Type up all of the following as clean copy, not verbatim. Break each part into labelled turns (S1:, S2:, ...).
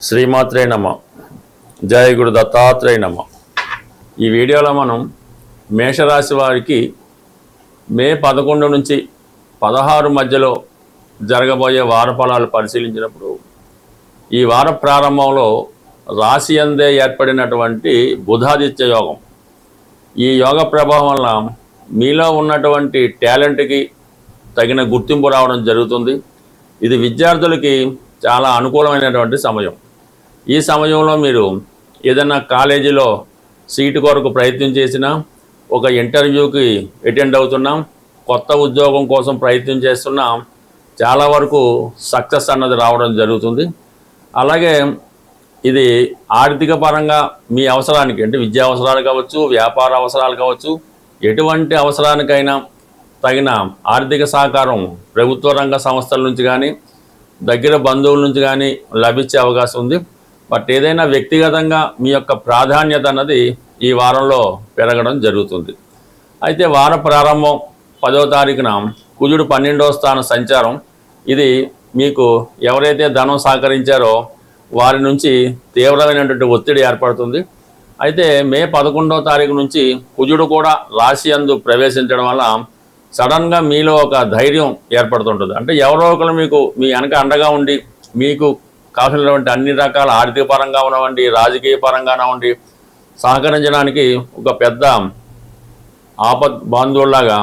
S1: శ్రీమాత్రే నమ. జయ గురు దత్తాత్రేయ నమ. ఈ వీడియోలో మనం మేషరాశి వారికి మే 11 నుంచి 16 మధ్యలో జరగబోయే వార ఫలాలు పరిశీలించినప్పుడు ఈ వార ప్రారంభంలో రాశి అందే ఏర్పడినటువంటి బుధాదిత్య యోగం, ఈ యోగ ప్రభావం వల్ల మీలో ఉన్నటువంటి టాలెంట్కి తగిన గుర్తింపు రావడం జరుగుతుంది. ఇది విద్యార్థులకి చాలా అనుకూలమైనటువంటి సమయం. ఈ సమయంలో మీరు ఏదైనా కాలేజీలో సీటు కొరకు ప్రయత్నం చేసినా, ఒక ఇంటర్వ్యూకి అటెండ్ అవుతున్నాం, కొత్త ఉద్యోగం కోసం ప్రయత్నం చేస్తున్నాం, చాలా వరకు సక్సెస్ అన్నది రావడం జరుగుతుంది. అలాగే ఇది ఆర్థిక పరంగా మీ అవసరానికి, అంటే విద్యా అవసరాలు కావచ్చు, వ్యాపార అవసరాలు కావచ్చు, ఎటువంటి అవసరానికైనా తగిన ఆర్థిక సహకారం ప్రభుత్వ రంగ సంస్థల నుంచి కానీ దగ్గర బంధువుల నుంచి కానీ లభించే అవకాశం ఉంది. బట్ ఏదైనా వ్యక్తిగతంగా మీ యొక్క ప్రాధాన్యత అన్నది ఈ వారంలో పెరగడం జరుగుతుంది. అయితే వార ప్రారంభం 10వ తారీఖున కుజుడు 12వ స్థాన సంచారం, ఇది మీకు ఎవరైతే ధనం సహకరించారో వారి నుంచి తీవ్రమైనటువంటి ఒత్తిడి ఏర్పడుతుంది. అయితే మే 11వ తారీఖు నుంచి కుజుడు కూడా రాశి యందు ప్రవేశించడం వల్ల సడన్గా మీలో ఒక ధైర్యం ఏర్పడుతుంటుంది. అంటే ఎవరో ఒకరు మీకు మీ వెనక అండగా ఉండి మీకు కావాల్సినటువంటి అన్ని రకాల ఆర్థిక పరంగా ఉన్నవండి, రాజకీయ పరంగానే ఉండి సహకరించడానికి ఒక పెద్ద ఆపద్ బాంధవుల్లాగా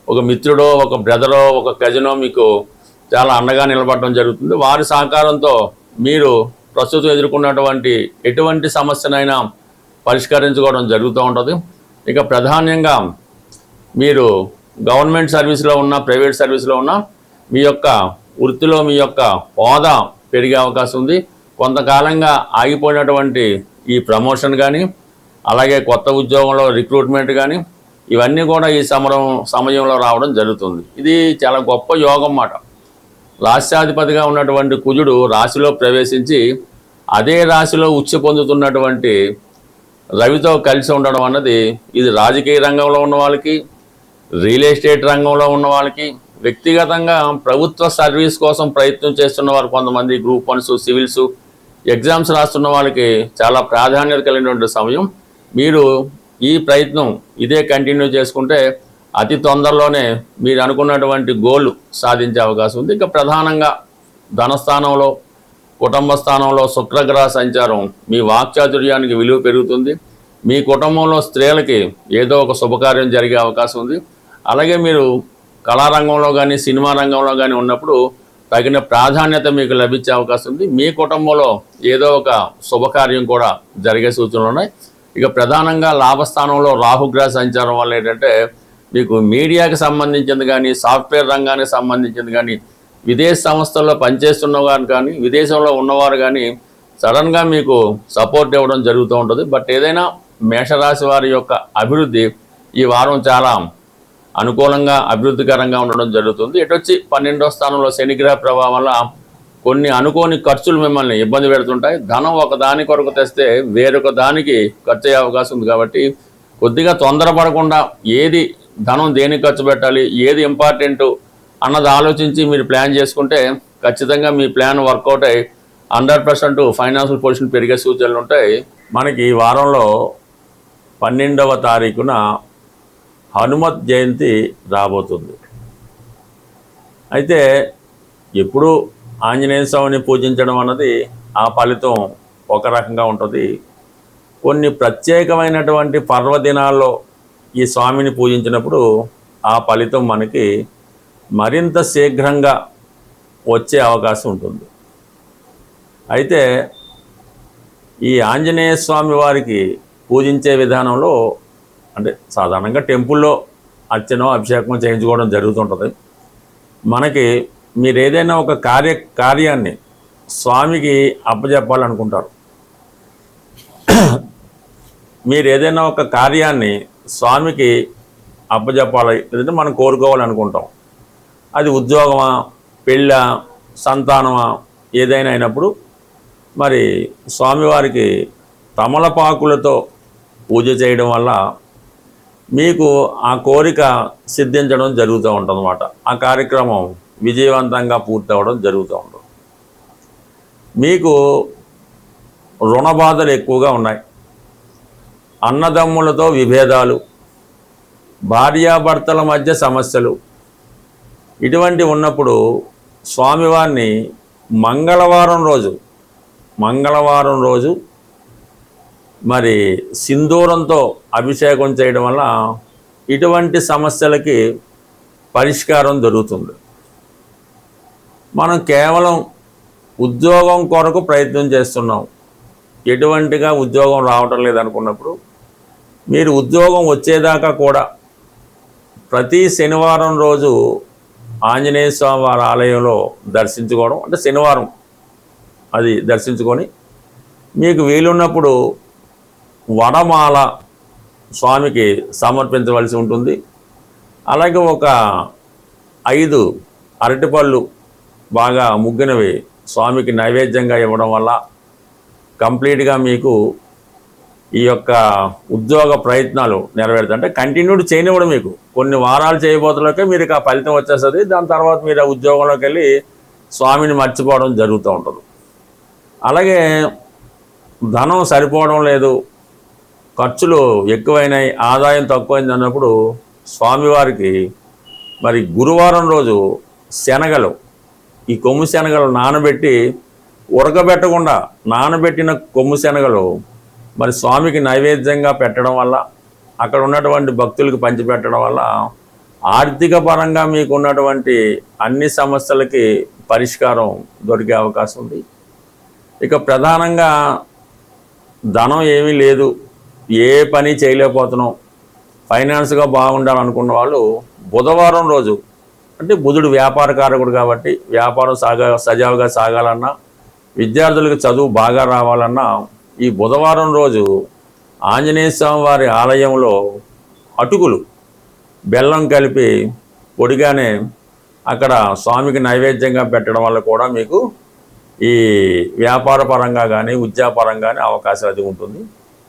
S1: ఒక మిత్రుడో, ఒక బ్రదరో, ఒక కజినో మీకు చాలా అండగా నిలబడడం జరుగుతుంది. వారి సహకారంతో మీరు ప్రస్తుతం ఎదుర్కొన్నటువంటి ఎటువంటి సమస్యనైనా పరిష్కరించుకోవడం జరుగుతూ ఉంటుంది. ఇక ప్రధానంగా మీరు గవర్నమెంట్ సర్వీస్లో ఉన్న, ప్రైవేట్ సర్వీస్లో ఉన్న మీ యొక్క వృత్తిలో మీ యొక్క హోదా పెరిగే అవకాశం ఉంది. కొంతకాలంగా ఆగిపోయినటువంటి ఈ ప్రమోషన్ కానీ, అలాగే కొత్త ఉద్యోగంలో రిక్రూట్మెంట్ కానీ, ఇవన్నీ కూడా ఈ సమయంలో రావడం జరుగుతుంది. ఇది చాలా గొప్ప యోగం మాట. రాశ్యాధిపతిగా ఉన్నటువంటి కుజుడు రాశిలో ప్రవేశించి అదే రాశిలో ఉచ్ఛ పొందుతున్నటువంటి రవితో కలిసి ఉండడం అన్నది, ఇది రాజకీయ రంగంలో ఉన్న వాళ్ళకి, రియల్ ఎస్టేట్ రంగంలో ఉన్న వాళ్ళకి, వ్యక్తిగతంగా ప్రభుత్వ సర్వీస్ కోసం ప్రయత్నం చేస్తున్న వారు, కొంతమంది గ్రూప్ 1, సివిల్స్ ఎగ్జామ్స్ రాస్తున్న వాళ్ళకి చాలా ప్రాధాన్యత కలిగినటువంటి సమయం. మీరు ఈ ప్రయత్నం ఇదే కంటిన్యూ చేసుకుంటే అతి తొందరలోనే మీరు అనుకున్నటువంటి గోల్ సాధించే అవకాశం ఉంది. ఇక ప్రధానంగా ధనస్థానంలో, కుటుంబ స్థానంలో శుక్రగ్రహ సంచారం మీ వాక్చాతుర్యానికి విలువ పెరుగుతుంది. మీ కుటుంబంలో స్త్రీలకి ఏదో ఒక శుభకార్యం జరిగే అవకాశం ఉంది. అలాగే మీరు కళారంగంలో కానీ, సినిమా రంగంలో కానీ ఉన్నప్పుడు తగిన ప్రాధాన్యత మీకు లభించే అవకాశం ఉంది. మీ కుటుంబంలో ఏదో ఒక శుభకార్యం కూడా జరిగే సూచనలు ఉన్నాయి. ఇక ప్రధానంగా లాభస్థానంలో రాహుగ్రహ సంచారం వల్ల ఏంటంటే మీకు మీడియాకి సంబంధించింది కానీ, సాఫ్ట్వేర్ రంగానికి సంబంధించింది కానీ, విదేశ సంస్థల్లో పనిచేస్తున్న వారు కానీ, విదేశంలో ఉన్నవారు కానీ సడన్గా మీకు సపోర్ట్ ఇవ్వడం జరుగుతూ ఉంటుంది. బట్ ఏదైనా మేషరాశి వారి యొక్క అభివృద్ధి ఈ వారం చాలా అనుకూలంగా, అభివృద్ధికరంగా ఉండడం జరుగుతుంది. ఎటొచ్చి 12వ స్థానంలో శనిగ్రహ ప్రభావం వల్ల కొన్ని అనుకోని ఖర్చులు మిమ్మల్ని ఇబ్బంది పెడుతుంటాయి. ధనం ఒక దాని కొరకు తెస్తే వేరొక దానికి ఖర్చు అయ్యే అవకాశం ఉంది. కాబట్టి కొద్దిగా తొందరపడకుండా ఏది ధనం దేనికి ఖర్చు పెట్టాలి, ఏది ఇంపార్టెంట్ అన్నది ఆలోచించి మీరు ప్లాన్ చేసుకుంటే ఖచ్చితంగా మీ ప్లాన్ వర్కౌట్ అయ్యి 100% ఫైనాన్షియల్ పొజిషన్ పెరిగే సూచనలు ఉంటాయి. మనకి ఈ వారంలో 12వ తారీఖున హనుమత్ జయంతి రాబోతుంది. అయితే ఎప్పుడు ఆంజనేయ స్వామిని పూజించడం అన్నది ఆ ఫలితం ఒక రకంగా ఉంటుంది. కొన్ని ప్రత్యేకమైనటువంటి పర్వదినాల్లో ఈ స్వామిని పూజించినప్పుడు ఆ ఫలితం మనకి మరింత శీఘ్రంగా వచ్చే అవకాశం ఉంటుంది. అయితే ఈ ఆంజనేయ స్వామి వారికి పూజించే విధానంలో, అంటే సాధారణంగా టెంపుల్లో అర్చన, అభిషేకం చేయించుకోవడం జరుగుతుంటుంది. మనకి మీరు ఏదైనా ఒక కార్యాన్ని స్వామికి అప్పచెప్పాలనుకుంటారు. మీరు ఏదైనా ఒక కార్యాన్ని స్వామికి అప్పచెప్పాలి, లేదంటే మనం కోరుకోవాలనుకుంటాం. అది ఉద్యోగమా, పెళ్ళ, సంతానమా, ఏదైనా అయినప్పుడు మరి స్వామివారికి తమలపాకులతో పూజ చేయడం వల్ల మీకు ఆ కోరిక సిద్ధించడం జరుగుతూ ఉంటుందన్నమాట. ఆ కార్యక్రమం విజయవంతంగా పూర్తి అవ్వడం జరుగుతూ ఉంటుంది. మీకు రుణ బాధలు ఎక్కువగా ఉన్నాయి, అన్నదమ్ములతో విభేదాలు, భార్యాభర్తల మధ్య సమస్యలు, ఇటువంటి ఉన్నప్పుడు స్వామివారిని మంగళవారం రోజు మరి సింధూరంతో అభిషేకం చేయడం వల్ల ఇటువంటి సమస్యలకి పరిష్కారం దొరుకుతుంది. మనం కేవలం ఉద్యోగం కొరకు ప్రయత్నం చేస్తున్నాం, ఎటువంటిగా ఉద్యోగం రావటం లేదనుకున్నప్పుడు మీరు ఉద్యోగం వచ్చేదాకా కూడా ప్రతి శనివారం రోజు ఆంజనేయ స్వామి వారి ఆలయంలో దర్శించుకోవడం, అంటే శనివారం అది దర్శించుకొని మీకు వీలున్నప్పుడు వడమాల స్వామికి సమర్పించవలసి ఉంటుంది. అలాగే ఒక 5 అరటిపళ్ళు బాగా ముగ్గినవి స్వామికి నైవేద్యంగా ఇవ్వడం వల్ల కంప్లీట్గా మీకు ఈ యొక్క ఉద్యోగ ప్రయత్నాలు నెరవేరుతాయి. అంటే కంటిన్యూడ్ చేయనివ్వడం, మీకు కొన్ని వారాలు చేయబోతులకే మీరు ఆ ఫలితం వచ్చేస్తుంది. దాని తర్వాత మీరు ఆ ఉద్యోగంలోకి వెళ్ళి స్వామిని మర్చిపోవడం జరుగుతూ ఉంటుంది. అలాగే ధనం సరిపోవడం లేదు, ఖర్చులు ఎక్కువైనాయి, ఆదాయం తక్కువైంది అన్నప్పుడు స్వామివారికి మరి గురువారం రోజు శనగలు, ఈ కొమ్ము శనగలు నానబెట్టి ఉడకబెట్టకుండా నానబెట్టిన కొమ్ము శనగలు మరి స్వామికి నైవేద్యంగా పెట్టడం వల్ల, అక్కడ ఉన్నటువంటి భక్తులకు పంచిపెట్టడం వల్ల ఆర్థిక పరంగా మీకు ఉన్నటువంటి అన్ని సమస్యలకి పరిష్కారం దొరికే అవకాశం ఉంది. ఇక ప్రధానంగా ధనం ఏమీ లేదు, ఏ పని చేయలేకపోతున్నాం, ఫైనాన్స్గా బాగుండాలనుకున్న వాళ్ళు బుధవారం రోజు, అంటే బుధుడు వ్యాపారకారకుడు కాబట్టి వ్యాపారం సజావుగా సాగాలన్నా, విద్యార్థులకు చదువు బాగా రావాలన్నా ఈ బుధవారం రోజు ఆంజనేయ స్వామి వారి ఆలయంలో అటుకులు బెల్లం కలిపి పొడిగానే అక్కడ స్వామికి నైవేద్యంగా పెట్టడం వల్ల కూడా మీకు ఈ వ్యాపార పరంగా కానీ ఉద్యోగపరంగా కానీ అవకాశం అది ఉంటుంది.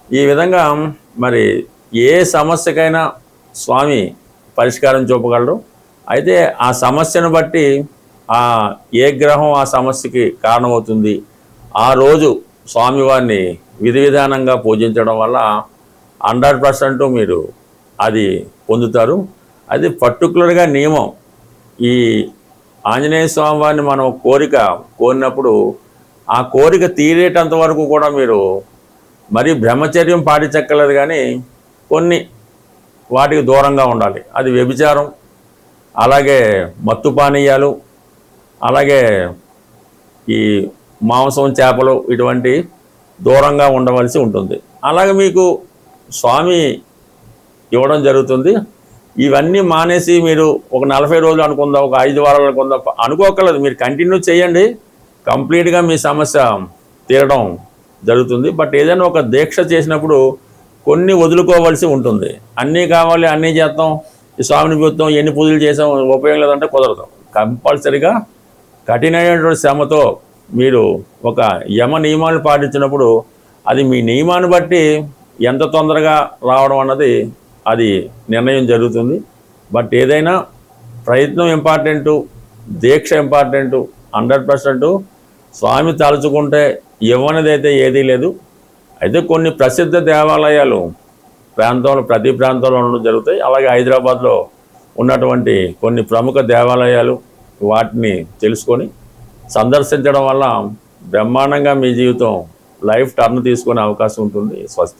S1: ఈ విధంగా మరి ఏ సమస్యకైనా స్వామి పరిష్కారం చూపగలరు. అయితే ఆ సమస్యను బట్టి ఏ గ్రహం ఆ సమస్యకి కారణమవుతుంది, ఆ రోజు స్వామివారిని విధి విధానంగా పూజించడం వల్ల 100% మీరు అది పొందుతారు. అది పర్టికులర్గా నియమం. ఈ ఆంజనేయ స్వామి వారిని మనం కోరినప్పుడు ఆ కోరిక తీరేటంత వరకు కూడా మీరు మరి బ్రహ్మచర్యం పాటించక్కర్లేదు, కానీ కొన్ని వాటికి దూరంగా ఉండాలి. అది వ్యభిచారం, అలాగే మత్తు పానీయాలు, అలాగే ఈ మాంసం, చేపలు ఇటువంటి దూరంగా ఉండవలసి ఉంటుంది. అలాగే మీకు స్వామి ఇవ్వడం జరుగుతుంది. ఇవన్నీ మానేసి మీరు ఒక 40 రోజులు అనుకుందాం, ఒక 5 వారాలు అనుకుందాం అనుకోకర్లేదు, మీరు కంటిన్యూ చేయండి, కంప్లీట్గా మీ సమస్య తీరడం జరుగుతుంది. బట్ ఏదైనా ఒక దీక్ష చేసినప్పుడు కొన్ని వదులుకోవాల్సి ఉంటుంది. అన్నీ కావాలి, అన్నీ చేస్తాం, ఈ స్వామిని చూద్దాం, ఎన్ని పూజలు చేసాం, ఉపయోగం లేదంటే కుదరదు. కంపల్సరిగా కఠినమైనటువంటి శ్రమతో మీరు ఒక యమ నియమాలు పాటించినప్పుడు అది మీ నియమాన్ని బట్టి ఎంత తొందరగా రావడం అన్నది అది నిర్ణయం జరుగుతుంది. బట్ ఏదైనా ప్రయత్నం ఇంపార్టెంటు, దీక్ష ఇంపార్టెంటు. 100% స్వామి తలుచుకుంటే ఇవ్వనిదైతే ఏదీ లేదు. అయితే కొన్ని ప్రసిద్ధ దేవాలయాలు ప్రతి ప్రాంతంలో ఉండడం జరుగుతాయి. అలాగే హైదరాబాద్లో ఉన్నటువంటి కొన్ని ప్రముఖ దేవాలయాలు, వాటిని తెలుసుకొని సందర్శించడం వల్ల బ్రహ్మాండంగా మీ జీవితం లైఫ్ టర్న్ తీసుకునే అవకాశం ఉంటుంది. స్వస్తి.